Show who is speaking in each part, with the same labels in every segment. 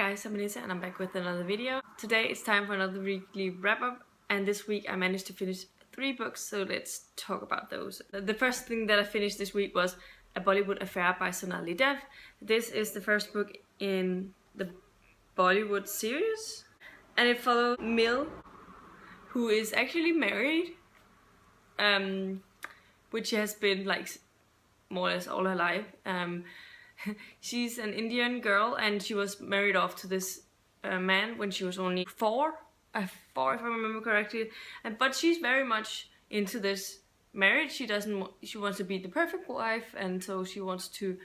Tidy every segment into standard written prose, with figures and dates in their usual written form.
Speaker 1: guys, I'm Malice and I'm back with another video. Today it's time for another weekly wrap-up, and this week I managed to finish 3 books, so let's talk about those. The first thing that I finished this week was A Bollywood Affair by Sonali. This is the first book in the Bollywood series, and it follows Mil, who is actually married, which she has been like more or less all her life. She's an Indian girl and she was married off to this man when she was only 4 if I remember correctly. But she's very much into this marriage. She wants to be the perfect wife, and so she wants to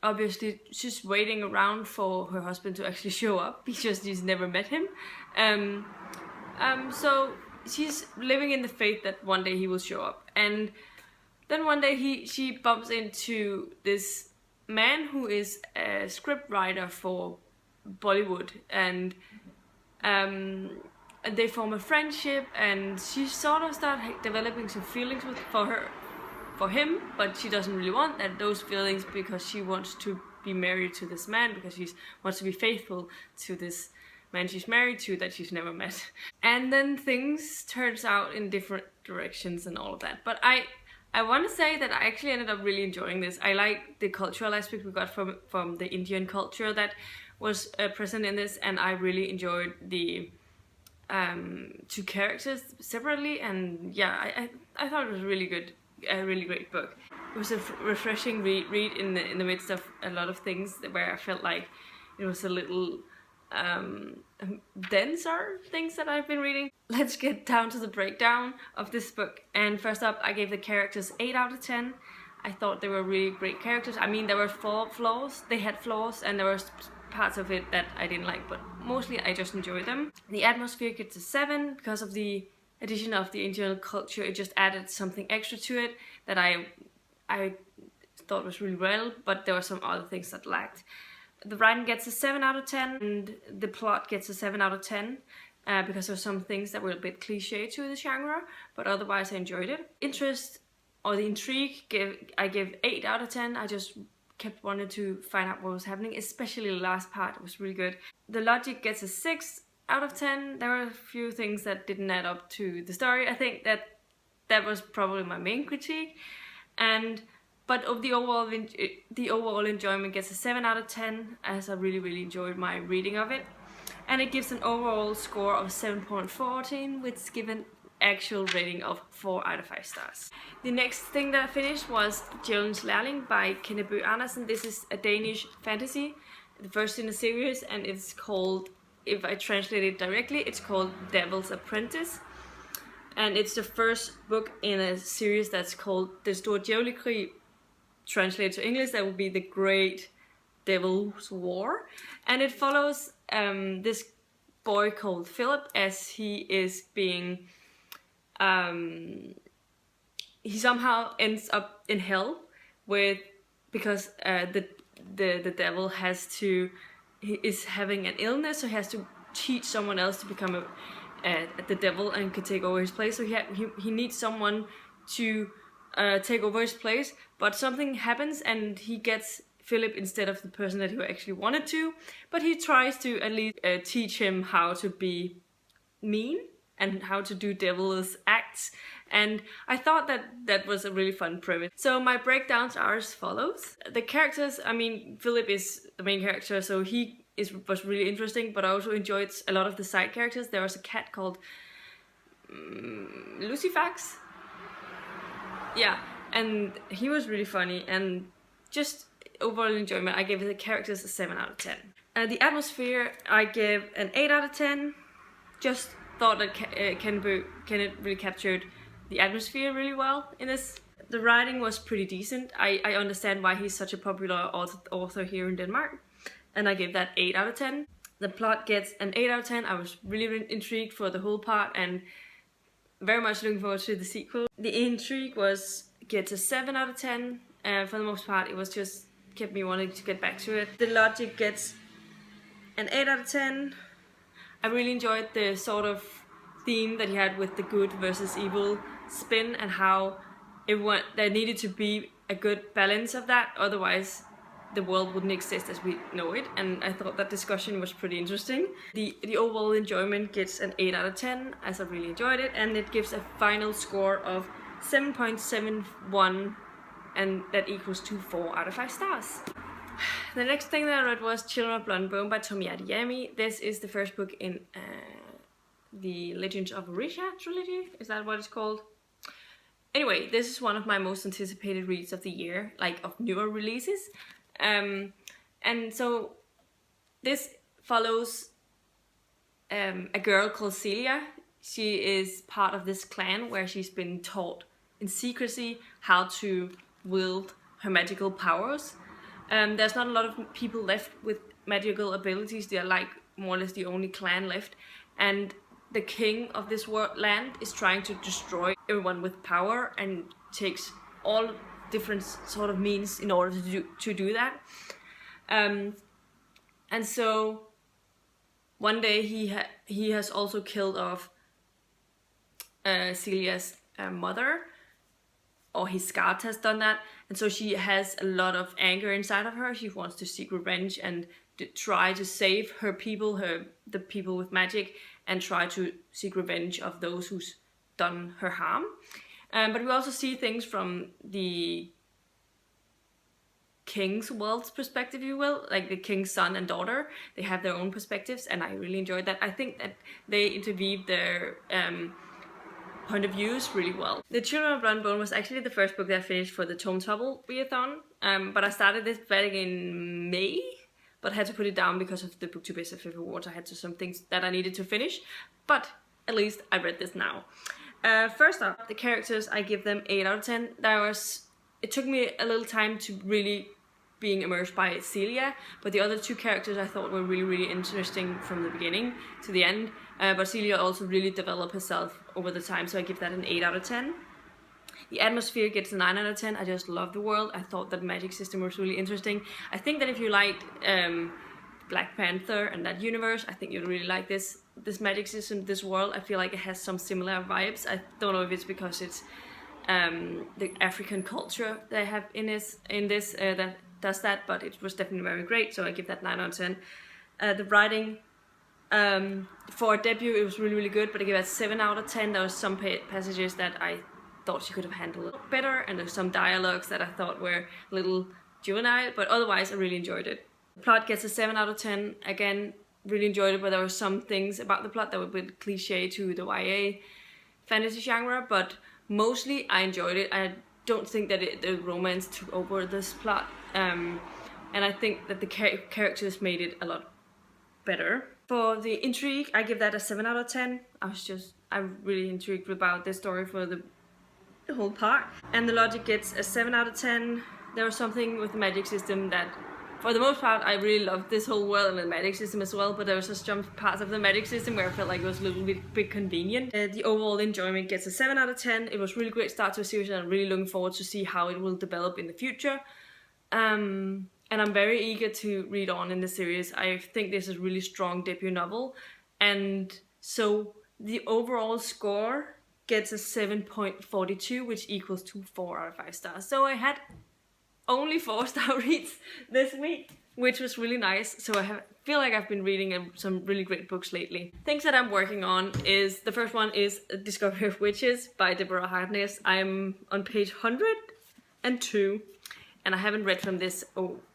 Speaker 1: obviously she's waiting around for her husband to actually show up because she's never met him. So she's living in the faith that one day he will show up, and then one day she bumps into this man who is a script writer for Bollywood, and they form a friendship, and she sort of starts developing some feelings for him, but she doesn't really want those feelings because she wants to be married to this man, because she wants to be faithful to this man she's married to that she's never met. And then things turns out in different directions and all of that. But I want to say that I actually ended up really enjoying this. I like the cultural aspect we got from the Indian culture that was present in this, and I really enjoyed the 2 characters separately. And yeah, I thought it was really good, a really great book. It was a refreshing read in the midst of a lot of things where I felt like it was a little denser things that I've been reading. Let's get down to the breakdown of this book. And first up, I gave the characters 8 out of 10. I thought they were really great characters. I mean, there were flaws. They had flaws, and there were parts of it that I didn't like, but mostly I just enjoyed them. The atmosphere gets a 7 because of the addition of the Indian culture. It just added something extra to it that I thought was really well, but there were some other things that lacked. The writing gets a 7 out of 10, and the plot gets a 7 out of 10 because there's some things that were a bit cliche to the genre, but otherwise I enjoyed it. Interest, or the intrigue, I give 8 out of 10. I just kept wanting to find out what was happening, especially the last part. It was really good. The logic gets a 6 out of 10. There were a few things that didn't add up to the story. I think that was probably my main critique. But of the overall enjoyment gets a 7 out of 10, as I really enjoyed my reading of it. And it gives an overall score of 7.14, which gives an actual rating of 4 out of 5 stars. The next thing that I finished was Djævlens Lærling by Kenneth Bøgh Andersen. This is a Danish fantasy, the first in the series, and it's called, if I translate it directly, it's called Devil's Apprentice. And it's the first book in a series that's called Den Store Djævlekrig. Translated to English, that would be The Great Devil's War. And it follows this boy called Philip as he is being... he somehow ends up in hell because the devil is having an illness, so he has to teach someone else to become the devil and could take over his place. So he needs someone to take over his place, but something happens and he gets Philip instead of the person that he actually wanted to. But he tries to at least teach him how to be mean and how to do devil's acts. And I thought that was a really fun premise. So my breakdowns are as follows. The characters, I mean, Philip is the main character, so was really interesting, but I also enjoyed a lot of the side characters. There was a cat called Lucifax. Yeah, and he was really funny, and just overall enjoyment, I gave the characters a 7 out of 10. The atmosphere, I give an 8 out of 10. Just thought that Kenneth really captured the atmosphere really well in this. The writing was pretty decent. I understand why he's such a popular author here in Denmark, and I give that 8 out of 10. The plot gets an 8 out of 10. I was really intrigued for the whole part, and very much looking forward to the sequel. The intrigue gets a 7 out of 10. For the most part, it was just kept me wanting to get back to it. The logic gets an 8 out of 10. I really enjoyed the sort of theme that he had with the good versus evil spin, and how there needed to be a good balance of that. Otherwise, the world wouldn't exist as we know it, and I thought that discussion was pretty interesting. The overall enjoyment gets an 8 out of 10, as I really enjoyed it, and it gives a final score of 7.71, and that equals to 4 out of 5 stars. The next thing that I read was Children of Blood and Bone by Tomi Adeyemi. This is the first book in the Legends of Orisha trilogy, is that what it's called? Anyway, this is one of my most anticipated reads of the year, like of newer releases. And so this follows a girl called Celia. She is part of this clan where she's been taught in secrecy how to wield her magical powers. There's not a lot of people left with magical abilities. They're like more or less the only clan left. And the king of this land is trying to destroy everyone with power and takes all different sort of means in order to do that. And so one day he has also killed off Celia's mother, or his scout has done that, and so she has a lot of anger inside of her. She wants to seek revenge and to try to save her people, the people with magic, and try to seek revenge of those who's done her harm. But we also see things from the king's world's perspective, if you will, like the king's son and daughter. They have their own perspectives, and I really enjoyed that. I think that they interweave their point of views really well. The Children of Blood and Bone was actually the first book that I finished for the Tome Topple readathon, but I started this back in May, but had to put it down because of the BookTube SF awards. I had some things that I needed to finish, but at least I read this now. First up, the characters, I give them 8 out of 10. It took me a little time to really being immersed by Celia, but the other two characters I thought were really, really interesting from the beginning to the end. But Celia also really developed herself over the time, so I give that an 8 out of 10. The atmosphere gets a 9 out of 10. I just love the world. I thought that magic system was really interesting. I think that if you liked Black Panther and that universe, I think you'd really like this magic system, this world. I feel like it has some similar vibes. I don't know if it's because it's the African culture they have in this that does that, but it was definitely very great, so I give that 9 out of 10. The writing, for a debut, it was really, really good, but I give it 7 out of 10. There were some passages that I thought she could have handled better, and there's some dialogues that I thought were a little juvenile, but otherwise I really enjoyed it. The plot gets a 7 out of 10. Again, really enjoyed it, but there were some things about the plot that were a bit cliche to the YA fantasy genre, but mostly I enjoyed it. I don't think that the romance took over this plot, and I think that the characters made it a lot better. For the intrigue, I give that a 7 out of 10. I'm really intrigued about this story for the whole part. And the logic gets a 7 out of 10. There was something with the magic system that, for the most part, I really loved this whole world and the magic system as well, but there was just some parts of the magic system where I felt like it was a little bit convenient. The overall enjoyment gets a 7 out of 10. It was a really great start to a series, and I'm really looking forward to see how it will develop in the future. And I'm very eager to read on in the series. I think this is a really strong debut novel, and so the overall score gets a 7.42, which equals to 4 out of 5 stars. So I had only 4-star reads this week, which was really nice. So I feel like I've been reading some really great books lately. Things that I'm working on is, the first one is Discovery of Witches by Deborah Harkness. I'm on page 102, and I haven't read from this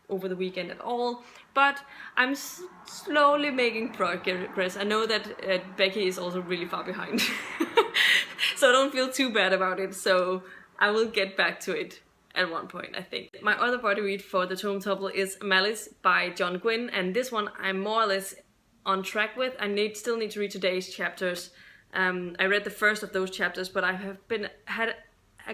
Speaker 1: over the weekend at all, but I'm slowly making progress. I know that Becky is also really far behind, so I don't feel too bad about it, so I will get back to it at one point, I think. My other body read for the Tome Topple is Malice by Gwynne, and this one I'm more or less on track with. I still need to read today's chapters. I read the first of those chapters, but I have had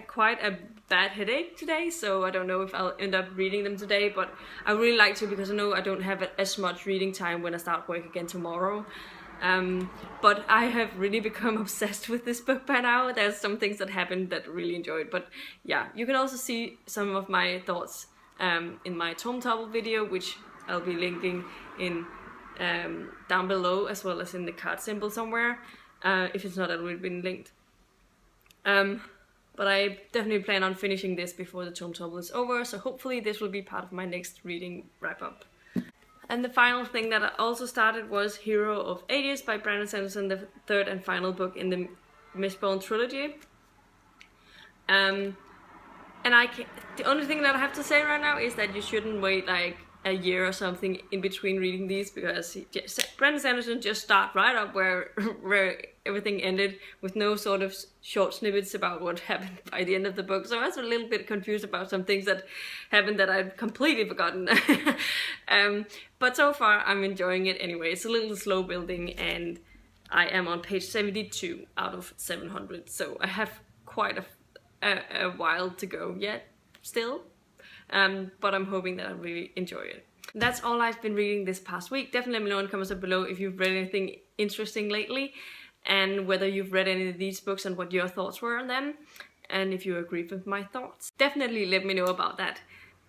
Speaker 1: quite a bad headache today, so I don't know if I'll end up reading them today, but I really like to, because I know I don't have as much reading time when I start work again tomorrow. But I have really become obsessed with this book by now. There's some things that happened that I really enjoyed, but yeah, you can also see some of my thoughts in my Tome Topple video, which I'll be linking in down below, as well as in the card symbol somewhere, if it's not already been linked. but I definitely plan on finishing this before the tome trouble is over, so hopefully this will be part of my next reading wrap-up. And the final thing that I also started was Hero of Ages by Sanderson, the third and final book in the Mistborn trilogy. And the only thing that I have to say right now is that you shouldn't wait like a year or something in between reading these, because Sanderson just start right up where everything ended, with no sort of short snippets about what happened by the end of the book. So I was a little bit confused about some things that happened that I'd completely forgotten. But so far I'm enjoying it anyway. It's a little slow building, and I am on page 72 out of 700, so I have quite a while to go yet still. But I'm hoping that I really enjoy it. That's all I've been reading this past week. Definitely let me know in the comments below if you've read anything interesting lately, and whether you've read any of these books and what your thoughts were on them, and if you agree with my thoughts. Definitely let me know about that.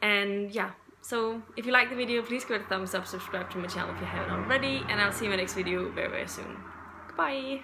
Speaker 1: And yeah, so if you like the video, please give it a thumbs up, subscribe to my channel if you haven't already, and I'll see you in my next video very, very soon. Goodbye!